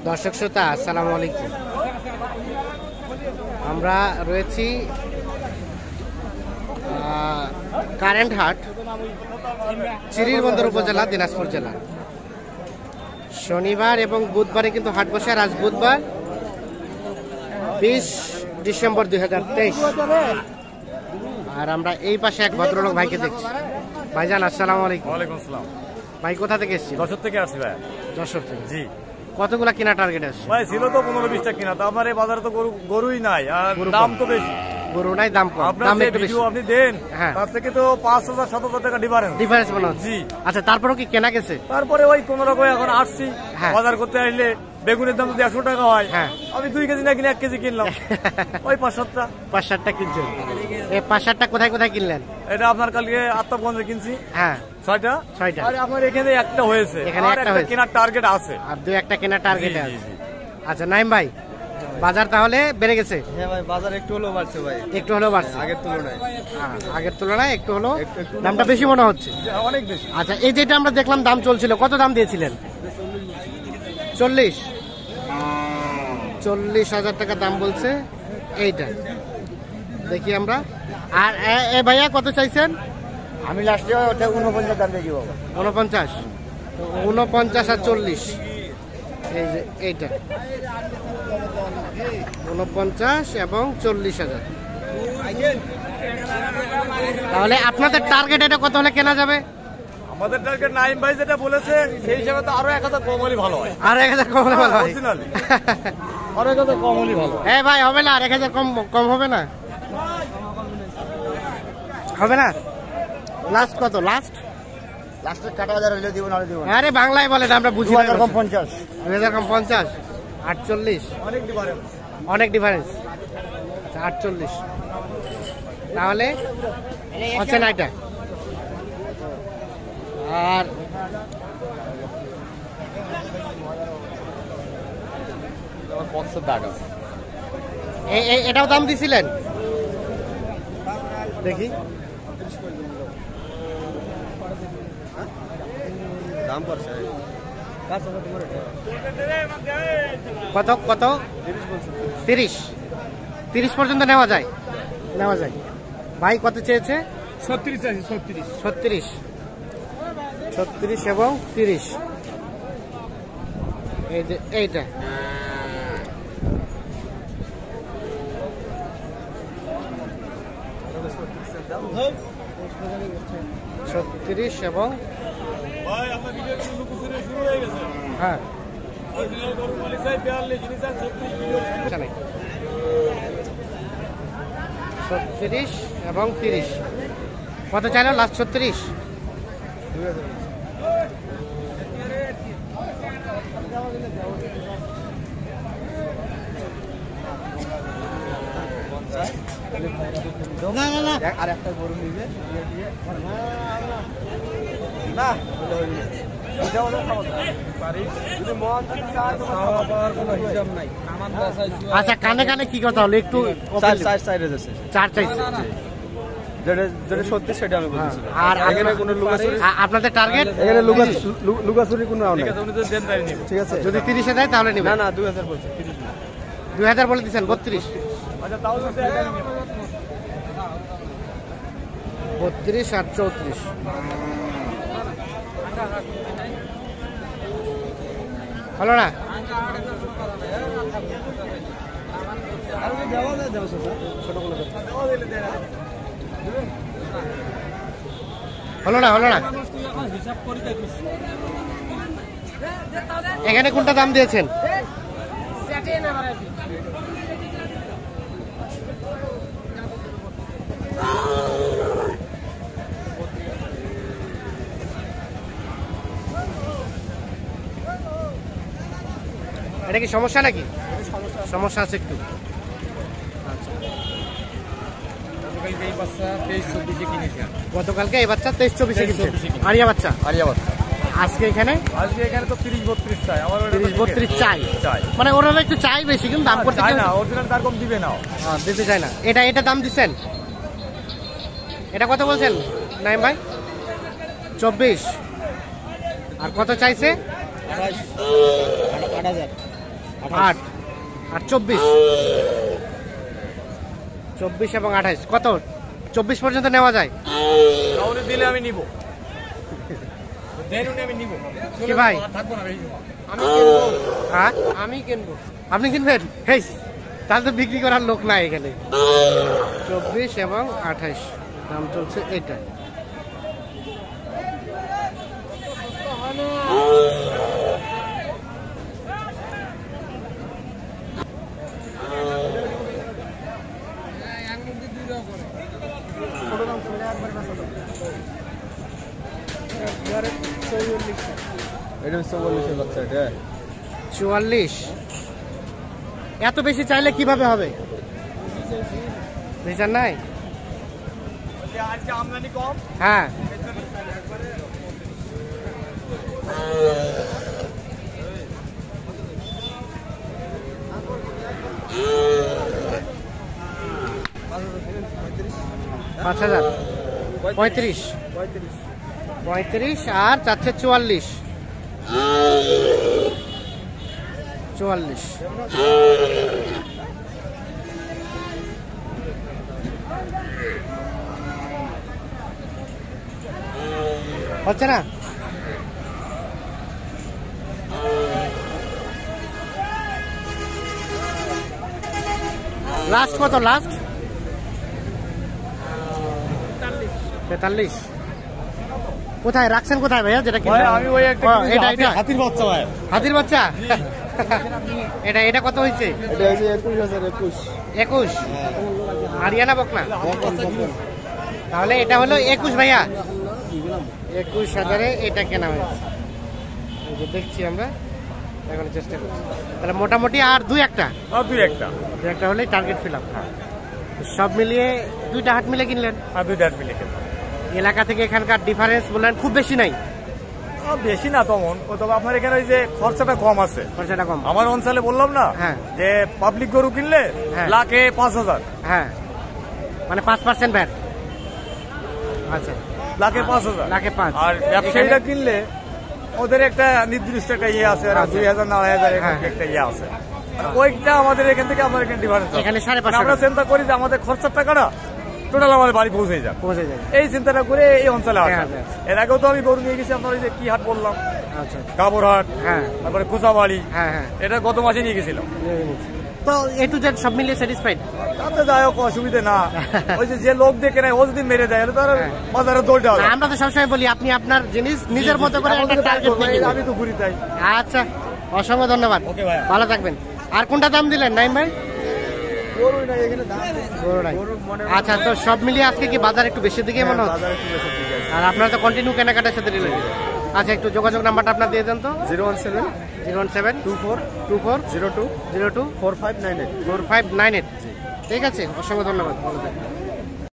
দর্শক শ্রোতা আসসালামু আলাইকুম। আমরা রয়েছি কারেন্ট হাট, চিরিরবন্দর উপজেলা, দিনাজপুর জেলা। শনিবার এবং বুধবারে কিন্তু হাট বসে। আর আজ বুধবার 20 ডিসেম্বর 2023। আর আমরা এই পাশে এক ভদ্রলোক ভাইকে দেখছি। ভাইজান আসসালামু আলাইকুম। ওয়ালাইকুম আসসালাম। ভাই কোথা থেকে এসেছি? যশোর থেকে আসছি ভাই। যশোর থেকে? জি। কতগুলা কিনা টার্গেট আছে ভাই? ছিল তো 15-20টা কিনা, তো আমার এই বাজারে তো গরুই নাই, আর দাম তো বেশি। গরু নাই, দাম কম, আপনার দাম যে একটু বেশি। ভিডিও আপনি দেন, হ্যাঁ, তার থেকে তো 5,000-7,000 টাকা ডিফারেন্স মনে হচ্ছে। জি। আচ্ছা, তারপরেও কি কেনা গেছে? তারপরে ওই কোন রকম এখন আসছি। হ্যাঁ। বাজার করতে আসলে বেগুনের দাম যদি 100 টাকা হয়, হ্যাঁ, আমি 2 কেজি না কিনে 1 কেজি কিনলাম। ওই 5-7টা 5-7টা কিনছেন? এই 5-7টা কোথায় কোথায় কিনলেন? এটা আপনার কালকে আত্মাবগঞ্জে কিনছি। হ্যাঁ, 6টা। আর আপনার এখানে একটা হয়েছে, এখানে একটা হয়েছে, কেনার টার্গেট আছে, আর 2-1টা কেনার টার্গেট জি, আছে। জি। আচ্ছা নাইম ভাই, বাজার তাহলে বেড়ে গেছে? হ্যাঁ ভাই, বাজার একটু হলেও বাড়ছে ভাই। একটু হলেও বাড়ছে আগের তুলনায়? আগের তুলনায় একটু হলেও দামটা বেশি মনে হচ্ছে। অনেক বেশি। আচ্ছা, এই যেটা আমরা দেখলাম দাম চলছিল, কত দাম দিয়েছিলেন? 40,000 টাকা দাম বলছে এইটা। দেখি আমরা। আর এ ভাইয়া কত চাইছেন? আমি লাস্টে 49 দাম দিয়ে দিব। 49, 49 আর 40। এই যে এইটা 49 এবং 40,000। তাহলে আপনাদের টার্গেট এটা কত হলে কেনা যাবে? আমাদের টার্গেট নাইম ভাই যেটা বলেছে সেই হিসাবে তো আরো 1,000 কম হলে ভালো হয়। আর 1,000 কম হলে ভালো হয়। আরো 1,000 কম হলে ভালো। হ্যাঁ ভাই, হবে না? আর 1,000 কম হবে না? হবে না? লাস্ট কত? লাস্টে 40,000 হইলে দিব, না দিব না। আরে বাংলায় বলেন, আমরা বুঝি না। 2000 কম 50। 2000 কম 50, 48। অনেক ডিফারেন্স। আচ্ছা 48। তাহলে হচ্ছে না এটা। আর এটাও দাম দিছিলেন? দেখি দাম পড়ছে কত কত? 30 পর্যন্ত নেওয়া যায়? ভাই কত চেয়েছে? 36 এবং 30। এই যে এইটা ছত্রিশ এবং হ্যাঁ 36 এবং 30। কত চাইল লাস্ট? 36। আর একটা গরু নিবে না। আচ্ছা, কানে কানে কি কথা হলো একটু? 4 চাইছে। যেটা সত্যি সেটা আমি বলছি। আর এখানে কোনো লুকাচুরি? আপনাদের টার্গেট? এখানে লুকাচুরি কোনো নাই। ঠিক আছে, যদি 30-এ দেয় তাহলে নেবেন? না 2000 বলছি। 2000 বলে দিচ্ছেন? 32 আর 34। হলো না? হলো না? এখানে কোনটা দাম দিয়েছেন? এটা কি সমস্যা নাকি? সমস্যা আছে একটু। গতকালকে এই বাচ্চা 23-24 কিনছে। আরিয়া বাচ্চা। আজকে এখানে তো 30-32 চাই। আমার 30-32 চাই। মানে ওরা একটু চাই বেশি, কিন্তু দাম করতে চায় না। অরিজিনাল তার কম দিবে না, দিতে চায় না। এটা দাম দিচ্ছেন? এটা কত বলছেন নাইম ভাই? 24। আর কত চাইছে? 28,000। 8 আর 24 24 এবং 28 কত 24 পর্যন্ত নেওয়া যায় কাউরে দিলে আমি নিব দেরুনে আমি নিব কি ভাই থাকবো না ভাই আমি কিনবো হ্যাঁ আমি কিনবো। আপনি কিনবেন হেই তাহলে তো বিক্রি করার লোক নাই এখানে 24 এবং 28 দাম চলছে এটা এটা 44 বাচ্চা এটা 44 এত বেশি চাইলে কিভাবে হবে বিচার নাই আজকে আমদানি কম হ্যাঁ পাঁচ হাজার 35 আর চাচ্ছে 44 হচ্ছে না লাস্ট কত লাস্ট 43 কোথায় রাখছেন কোথায় ভাইয়া যেটা ভাই আমি ওই একটা এটা এটা হাতির বাচ্চা ভাই হাতির বাচ্চা এটা কত হয়েছে এটা হচ্ছে 21021 21 হারিয়ানা বকনা তাহলে এটা হলো 21 ভাইয়া 21,000-এ এটা কেনা হয়েছে এই যে দেখছি আমরা এখন চেষ্টা করছি তাহলে মোটামুটি আর দুই একটা হলেই টার্গেট ফিল আপ সব মিলিয়ে দুইটা হাট মিলে কিনলেন আর দুইটা মিলে খেলাম এলাকা থেকে এখানকার ডিফারেন্স বললেন খুব বেশি নাই বেশি না তেমন ও তবে আপনার এখানে ওই যে খরচাটা কম আছে খরচাটা কম আমার অঞ্চলে বললাম না হ্যাঁ। যে পাবলিক গরু কিনলে হ্যাঁ। লাখে 5,000 হ্যাঁ মানে 5% ভ্যাট আচ্ছা লাখে 5,000 লাখে 5 আর ব্যবসায়ীরা কিনলে ওদের একটা নির্দিষ্ট একটা ইয়ে আছে আর 2,000 না 2,000 হ্যাঁ। একটা ইয়ে আছে মানে ওইটা আমাদের এখান থেকে আমার এখানে ডিফারেন্স এখানে 550 আমরা চিন্তা করি যে আমাদের খরচার টাকাটা টোটাল আমাদের বাড়ি পৌঁছে যাক পৌঁছে যাবে এই চিন্তাটা করে এই অঞ্চলে আসা হ্যাঁ, এর আগেও তো আমি গরু নিয়ে গেছি আপনার ওই যে কি হাট বললাম আচ্ছা কাবরহাট হ্যাঁ তারপরে কুচাবাড়ি হ্যাঁ হ্যাঁ এটা গত মাসে নিয়ে গেছিলাম তো এ টু জেড সব মিলিয়ে স্যাটিসফাইড তাতে যাই হোক অসুবিধা না ওই যে লোক দেখে নেয় ও যদি মেরে দেয় তাহলে তার হ্যাঁ। বাজারে দৌড়টা হবে আমরা তো সবসময় বলি আপনি আপনার জিনিস নিজের মতো করে একটা টার্গেট আমি তো ঘুরি তাই আচ্ছা অসংখ্য ধন্যবাদ ওকে ভাই ভালো থাকবেন আর কোনটা দাম দিলেন নাইম ভাই গরুই না এখানে দাম গরুটাই। গরু মনে আচ্ছা তো সব মিলিয়ে আজকে কি বাজার একটু বেশি দিকে মনে হচ্ছে বাজারে কি বেশি ঠিক আছে আর আপনারা তো কন্টিনিউ কেনাকাটার সাথে রিলেটেড আচ্ছা একটু যোগাযোগ নাম্বারটা আপনার দিয়ে দেন তো 017 017 24 24 02 02 4598 4598 ঠিক আছে অসংখ্য ধন্যবাদ ভালো থাকবেন